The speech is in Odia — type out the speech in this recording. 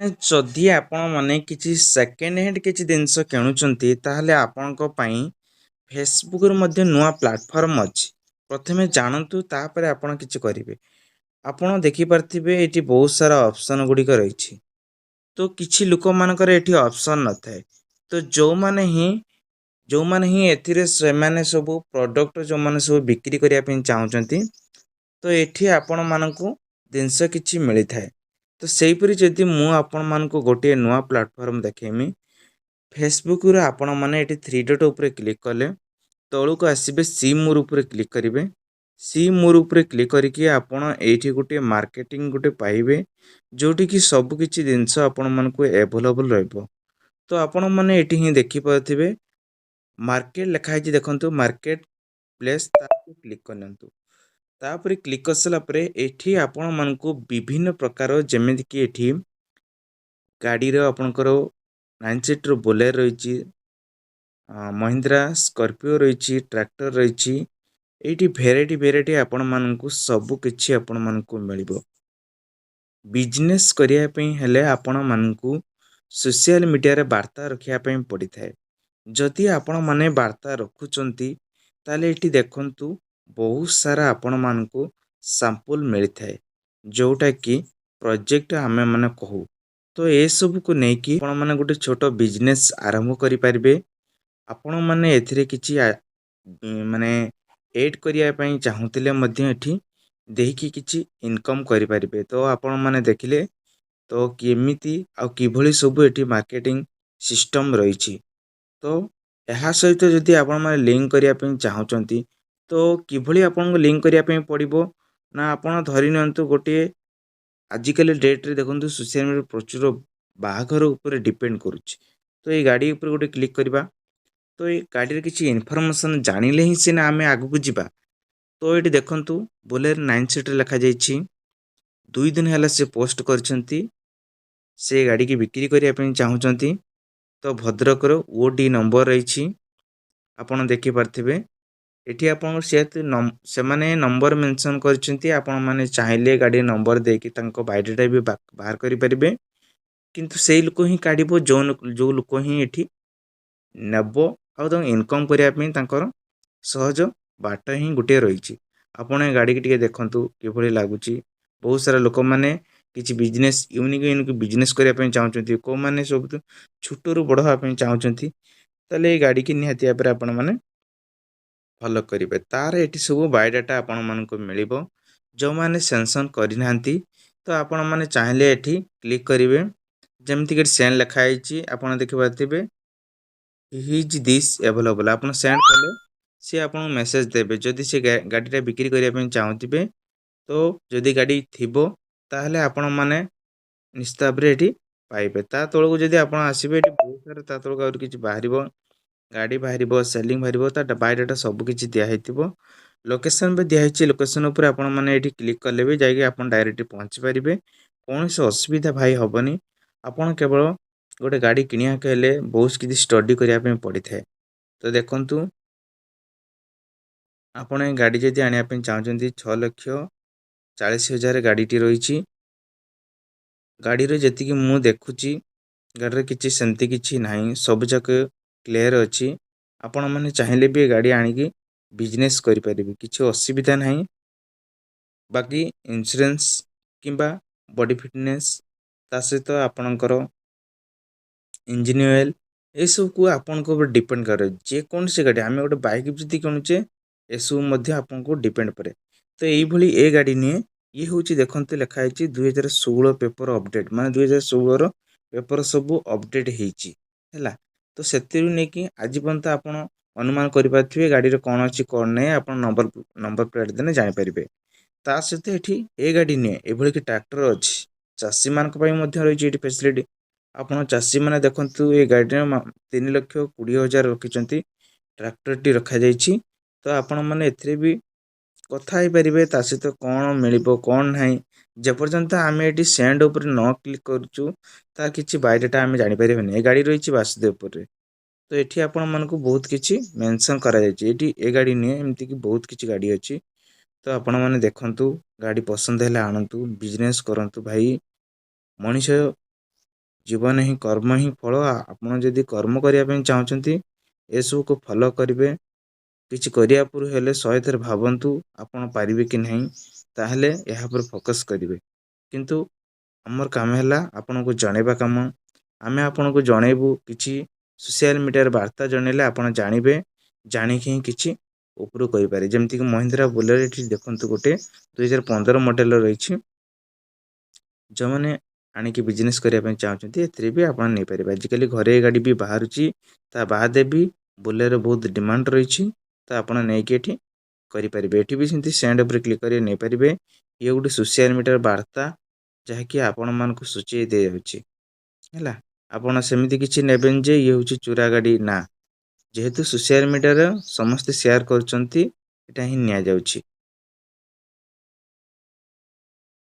ଯଦି ଆପଣମାନେ କିଛି ସେକେଣ୍ଡ ହ୍ୟାଣ୍ଡ କିଛି ଜିନିଷ କିଣୁଛନ୍ତି ତାହେଲେ ଆପଣଙ୍କ ପାଇଁ ଫେସବୁକରେ ମଧ୍ୟ ନୂଆ ପ୍ଲାଟଫର୍ମ ଅଛି। ପ୍ରଥମେ ଜାଣନ୍ତୁ ତାପରେ ଆପଣ କିଛି କରିବେ। ଆପଣ ଦେଖିପାରୁଥିବେ ଏଠି ବହୁତ ସାରା ଅପସନ୍ ଗୁଡ଼ିକ ରହିଛି। ତ କିଛି ଲୋକମାନଙ୍କର ଏଠି ଅପସନ୍ ନଥାଏ। ତ ଯେଉଁମାନେ ହିଁ ଏଥିରେ ସେମାନେ ସବୁ ପ୍ରଡ଼କ୍ଟ ଯେଉଁମାନେ ସବୁ ବିକ୍ରି କରିବା ପାଇଁ ଚାହୁଁଛନ୍ତି, ତ ଏଠି ଆପଣମାନଙ୍କୁ ଜିନିଷ କିଛି ମିଳିଥାଏ। ତ ସେହିପରି ଯଦି ମୁଁ ଆପଣମାନଙ୍କୁ ଗୋଟିଏ ନୂଆ ପ୍ଲାଟଫର୍ମ ଦେଖେଇମି, ଫେସବୁକରେ ଆପଣମାନେ ଏଠି ଥ୍ରୀ ଡଟ୍ ଉପରେ କ୍ଲିକ୍ କଲେ ତଳକୁ ଆସିବେ ସି ମୋର୍ ଉପରେ କ୍ଲିକ୍ କରିବେ। ସି ମୋର୍ ଉପରେ କ୍ଲିକ୍ କରିକି ଆପଣ ଏଇଠି ଗୋଟେ ମାର୍କେଟିଂ ଗୋଟେ ପାଇବେ, ଯେଉଁଠିକି ସବୁ କିଛି ଜିନିଷ ଆପଣମାନଙ୍କୁ ଆଭେଲେବଲ୍ ରହିବ। ତ ଆପଣମାନେ ଏଠି ହିଁ ଦେଖିପାରୁଥିବେ ମାର୍କେଟ ଲେଖା ହେଇଛି, ଦେଖନ୍ତୁ ମାର୍କେଟ ପ୍ଲେସ୍, ତାକୁ କ୍ଲିକ୍ କରନ୍ତୁ। ତାପରେ କ୍ଲିକ୍ କରିସାରିଲା ପରେ ଏଠି ଆପଣମାନଙ୍କୁ ବିଭିନ୍ନ ପ୍ରକାର, ଯେମିତିକି ଏଠି ଗାଡ଼ିର ଆପଣଙ୍କର 9 ସିଟ୍ର ବୋଲେରୋ ରହିଛି, ମହିନ୍ଦ୍ରା ସ୍କର୍ପିଓ ରହିଛି, ଟ୍ରାକ୍ଟର ରହିଛି। ଏଇଠି ଭେରାଇଟି ଆପଣମାନଙ୍କୁ ସବୁ କିଛି ଆପଣମାନଙ୍କୁ ମିଳିବ। ବିଜନେସ୍ କରିବା ପାଇଁ ହେଲେ ଆପଣମାନଙ୍କୁ ସୋସିଆଲ ମିଡ଼ିଆରେ ବାର୍ତ୍ତା ରଖିବା ପାଇଁ ପଡ଼ିଥାଏ। ଯଦି ଆପଣମାନେ ବାର୍ତ୍ତା ରଖୁଛନ୍ତି ତାହେଲେ ଏଠି ଦେଖନ୍ତୁ ବହୁତ ସାରା ଆପଣମାନଙ୍କୁ ସାମ୍ପୁଲ ମିଳିଥାଏ, ଯେଉଁଟାକି ପ୍ରୋଜେକ୍ଟ ଆମେମାନେ କହୁ। ତ ଏସବୁକୁ ନେଇକି ଆପଣମାନେ ଗୋଟେ ଛୋଟ ବିଜନେସ୍ ଆରମ୍ଭ କରିପାରିବେ। ଆପଣମାନେ ଏଥିରେ କିଛି ମାନେ ଏଡ୍ କରିବା ପାଇଁ ଚାହୁଁଥିଲେ ମଧ୍ୟ ଏଠି ଦେଇକି କିଛି ଇନକମ୍ କରିପାରିବେ। ତ ଆପଣମାନେ ଦେଖିଲେ ତ କେମିତି ଆଉ କିଭଳି ସବୁ ଏଠି ମାର୍କେଟିଂ ସିଷ୍ଟମ୍ ରହିଛି। ତ ଏହା ସହିତ ଯଦି ଆପଣମାନେ ଲିଙ୍କ କରିବା ପାଇଁ ଚାହୁଁଛନ୍ତି, ତ କିଭଳି ଆପଣଙ୍କୁ ଲିଙ୍କ କରିବା ପାଇଁ ପଡ଼ିବ ନା, ଆପଣ ଧରି ନିଅନ୍ତୁ ଗୋଟିଏ ଆଜିକାଲି ଡେଟ୍ରେ ଦେଖନ୍ତୁ ସୋସିଆଲ ମିଡ଼ିଆରେ ପ୍ରଚୁର ବାହାଘର ଉପରେ ଡିପେଣ୍ଡ କରୁଛି। ତ ଏଇ ଗାଡ଼ି ଉପରେ ଗୋଟେ କ୍ଲିକ୍ କରିବା। ତ ଏଇ ଗାଡ଼ିରେ କିଛି ଇନଫର୍ମେସନ୍ ଜାଣିଲେ ହିଁ ସିନା ଆମେ ଆଗକୁ ଯିବା। ତ ଏଇଠି ଦେଖନ୍ତୁ ବୋଲେରୋ 9 ସିଟ୍ର ଲେଖାଯାଇଛି। 2 ଦିନ ହେଲା ସେ ପୋଷ୍ଟ କରିଛନ୍ତି, ସେ ଗାଡ଼ିକି ବିକ୍ରି କରିବା ପାଇଁ ଚାହୁଁଛନ୍ତି। ତ ଭଦ୍ରକର OD ନମ୍ବର ରହିଛି, ଆପଣ ଦେଖିପାରୁଥିବେ। ଏଠି ଆପଣଙ୍କ ସେମାନେ ନମ୍ବର ମେନସନ୍ କରିଛନ୍ତି। ଆପଣମାନେ ଚାହିଁଲେ ଗାଡ଼ି ନମ୍ବର ଦେଇକି ତାଙ୍କ ବାୟୋଡାଟା ବି ବାହାର କରିପାରିବେ। କିନ୍ତୁ ସେଇ ଲୋକ ହିଁ କାଢ଼ିବ ଯେଉଁ ଲୋକ ହିଁ ଏଠି ନେବ, ଆଉ ତାଙ୍କୁ ଇନକମ୍ କରିବା ପାଇଁ ତାଙ୍କର ସହଜ ବାଟ ହିଁ ଗୋଟିଏ ରହିଛି। ଆପଣ ଏ ଗାଡ଼ିକି ଟିକେ ଦେଖନ୍ତୁ କିଭଳି ଲାଗୁଛି। ବହୁତ ସାରା ଲୋକମାନେ କିଛି ବିଜନେସ୍ ୟୁନିକ୍ ବିଜନେସ୍ କରିବା ପାଇଁ ଚାହୁଁଛନ୍ତି, କେଉଁମାନେ ସବୁ ଛୋଟରୁ ବଡ଼ ହେବା ପାଇଁ ଚାହୁଁଛନ୍ତି, ତାହେଲେ ଏଇ ଗାଡ଼ିକି ନିହାତି ଭାବରେ ଆପଣମାନେ ଫଲୋ କରିବେ। ତାର ଏଠି ସବୁ ବାୟୋଡାଟା ଆପଣମାନଙ୍କୁ ମିଳିବ। ଯେଉଁମାନେ ସେନ୍ସନ୍ କରିନାହାନ୍ତି, ତ ଆପଣମାନେ ଚାହିଁଲେ ଏଠି କ୍ଲିକ୍ କରିବେ। ଯେମିତିକି ଏଠି ସେଣ୍ଡ ଲେଖା ହେଇଛି, ଆପଣ ଦେଖିପାରୁଥିବେ ହିଜ୍ ଦିସ୍ ଆଭେଲେବଲ୍। ଆପଣ ସେଣ୍ଡ କଲେ ସିଏ ଆପଣଙ୍କୁ ମେସେଜ୍ ଦେବେ। ଯଦି ସେ ଗାଡ଼ିଟା ବିକ୍ରି କରିବା ପାଇଁ ଚାହୁଁଥିବେ, ତ ଯଦି ଗାଡ଼ି ଥିବ ତାହେଲେ ଆପଣମାନେ ନିଶ୍ଚିତ ଭାବରେ ଏଠି ପାଇବେ। ତା ତଳକୁ ଯଦି ଆପଣ ଆସିବେ, ଏଠି ବହୁତ ସାରା ତା ତଳକୁ ଆହୁରି କିଛି ବାହାରିବ, ଗାଡ଼ି ବାହାରିବ, ସେଲିଂ ବାହାରିବ, ତା ବାୟୋଡାଟା ସବୁ କିଛି ଦିଆହେଇଥିବ। ଲୋକେସନ୍ ବି ଦିଆହେଇଛି। ଲୋକେସନ୍ ଉପରେ ଆପଣମାନେ ଏଠି କ୍ଲିକ୍ କଲେ ବି ଯାଇକି ଆପଣ ଡାଇରେକ୍ଟ ପହଞ୍ଚି ପାରିବେ। କୌଣସି ଅସୁବିଧା ଭାଇ ହେବନି। ଆପଣ କେବଳ ଗୋଟେ ଗାଡ଼ି କିଣିବାକୁ ହେଲେ ବହୁତ କିଛି ଷ୍ଟଡି କରିବା ପାଇଁ ପଡ଼ିଥାଏ। ତ ଦେଖନ୍ତୁ, ଆପଣ ଏ ଗାଡ଼ି ଯଦି ଆଣିବା ପାଇଁ ଚାହୁଁଛନ୍ତି, 6,40,000 ଗାଡ଼ିଟି ରହିଛି। ଗାଡ଼ିରେ ଯେତିକି ମୁଁ ଦେଖୁଛି, ଗାଡ଼ିରେ କିଛି ସେମିତି କିଛି ନାହିଁ, ସବୁଯାକ କ୍ଲିୟର ଅଛି। ଆପଣମାନେ ଚାହିଁଲେ ବି ଏ ଗାଡ଼ି ଆଣିକି ବିଜନେସ୍ କରିପାରିବେ, କିଛି ଅସୁବିଧା ନାହିଁ। ବାକି ଇନ୍ସୁରାନ୍ସ କିମ୍ବା ବଡି ଫିଟନେସ୍, ତା ସହିତ ଆପଣଙ୍କର ଇଞ୍ଜିନ୍ ଅଏଲ୍, ଏସବୁକୁ ଆପଣଙ୍କ ଉପରେ ଡିପେଣ୍ଡ କରେ। ଯେକୌଣସି ଗାଡ଼ି, ଆମେ ଗୋଟେ ବାଇକ୍ ଯଦି କିଣୁଛେ, ଏସବୁ ମଧ୍ୟ ଆପଣଙ୍କୁ ଡିପେଣ୍ଡ କରେ। ତ ଏଇଭଳି ଏ ଗାଡ଼ି ନିଏ। ଇଏ ହେଉଛି ଦେଖନ୍ତୁ ଲେଖା ହେଇଛି 2016 ପେପର ଅପଡ଼େଟ୍, ମାନେ 2016ର ପେପର ସବୁ ଅପଡ଼େଟ୍ ହେଇଛି ହେଲା। ତ ସେଥିରୁ ନେଇକି ଆଜି ପର୍ଯ୍ୟନ୍ତ ଆପଣ ଅନୁମାନ କରିପାରୁଥିବେ ଗାଡ଼ିରେ କ'ଣ ଅଛି କ'ଣ ନାହିଁ। ଆପଣ ନମ୍ବର ପ୍ଲେଟ୍ ଦେଲେ ଜାଣିପାରିବେ। ତା ସହିତ ଏଠି ଏ ଗାଡ଼ି ନିଏ, ଏଭଳି କି ଟ୍ରାକ୍ଟର ଅଛି। ଚାଷୀମାନଙ୍କ ପାଇଁ ମଧ୍ୟ ରହିଛି ଏଠି ଫେସିଲିଟି। ଆପଣ ଚାଷୀମାନେ ଦେଖନ୍ତୁ ଏ ଗାଡ଼ିରେ 3,20,000 ରଖିଛନ୍ତି। ଟ୍ରାକ୍ଟରଟି ରଖାଯାଇଛି। ତ ଆପଣମାନେ ଏଥିରେ ବି କଥା ହେଇପାରିବେ, ତା ସହିତ କ'ଣ ମିଳିବ କ'ଣ ନାହିଁ। ଯେପର୍ଯ୍ୟନ୍ତ ଆମେ ଏଠି ସେଣ୍ଡ ଉପରେ ନ କ୍ଲିକ୍ କରୁଛୁ, ତା କିଛି ବାୟୋଡାଟା ଆମେ ଜାଣିପାରିବାନି। ଏ ଗାଡ଼ି ରହିଛି ବାସୁଦେବପୁରରେ। ତ ଏଠି ଆପଣମାନଙ୍କୁ ବହୁତ କିଛି ମେନସନ୍ କରାଯାଇଛି। ଏଠି ଏ ଗାଡ଼ି ନୁହେଁ, ଏମିତିକି ବହୁତ କିଛି ଗାଡ଼ି ଅଛି। ତ ଆପଣମାନେ ଦେଖନ୍ତୁ, ଗାଡ଼ି ପସନ୍ଦ ହେଲେ ଆଣନ୍ତୁ, ବିଜନେସ୍ କରନ୍ତୁ ଭାଇ। ମଣିଷ ଜୀବନ ହିଁ କର୍ମ ହିଁ ଫଳ। ଆପଣ ଯଦି କର୍ମ କରିବା ପାଇଁ ଚାହୁଁଛନ୍ତି ଏସବୁକୁ ଫଲୋ କରିବେ। କିଛି କରିବା ପୂର୍ବରୁ ହେଲେ 100 ଥର ଭାବନ୍ତୁ ଆପଣ ପାରିବେ କି ନାହିଁ, ତାହେଲେ ଏହା ଉପରେ ଫୋକସ୍ କରିବେ। କିନ୍ତୁ ଆମର କାମ ହେଲା ଆପଣଙ୍କୁ ଜଣେଇବା କାମ। ଆମେ ଆପଣଙ୍କୁ ଜଣେଇବୁ, କିଛି ସୋସିଆଲ ମିଡ଼ିଆରେ ବାର୍ତ୍ତା ଜଣେଇଲେ ଆପଣ ଜାଣିବେ, ଜାଣିକି ହିଁ କିଛି ଉପରକୁ କହିପାରେ। ଯେମିତିକି ମହିନ୍ଦ୍ରା ବୋଲେରୋ ଏଠି ଦେଖନ୍ତୁ ଗୋଟେ 2015 ମଡ଼େଲର ରହିଛି। ଯେଉଁମାନେ ଆଣିକି ବିଜନେସ୍ କରିବା ପାଇଁ ଚାହୁଁଛନ୍ତି ଏଥିରେ ବି ଆପଣ ନେଇପାରିବେ। ଆଜିକାଲି ଘରୋଇ ଗାଡ଼ି ବି ବାହାରୁଛି, ତା ବାଦେ ବି ବୋଲେରୋ ବହୁତ ଡିମାଣ୍ଡ ରହିଛି, ତ ଆପଣ ନେଇକି ଏଠି କରିପାରିବେ। ଏଠି ବି ସେମିତି ସେଣ୍ଡ ଉପରେ କ୍ଲିକ୍ କରି ନେଇପାରିବେ। ଇଏ ଗୋଟେ ସୋସିଆଲ ମିଡ଼ିଆର ବାର୍ତ୍ତା, ଯାହାକି ଆପଣମାନଙ୍କୁ ସୂଚେଇ ଦିଆଯାଉଛି ହେଲା। ଆପଣ ସେମିତି କିଛି ନେବେନି ଯେ ଇଏ ହେଉଛି ଚୋରା ଗାଡ଼ି, ନା। ଯେହେତୁ ସୋସିଆଲ ମିଡ଼ିଆରେ ସମସ୍ତେ ସେୟାର କରୁଛନ୍ତି, ଏଇଟା ହିଁ ନିଆଯାଉଛି।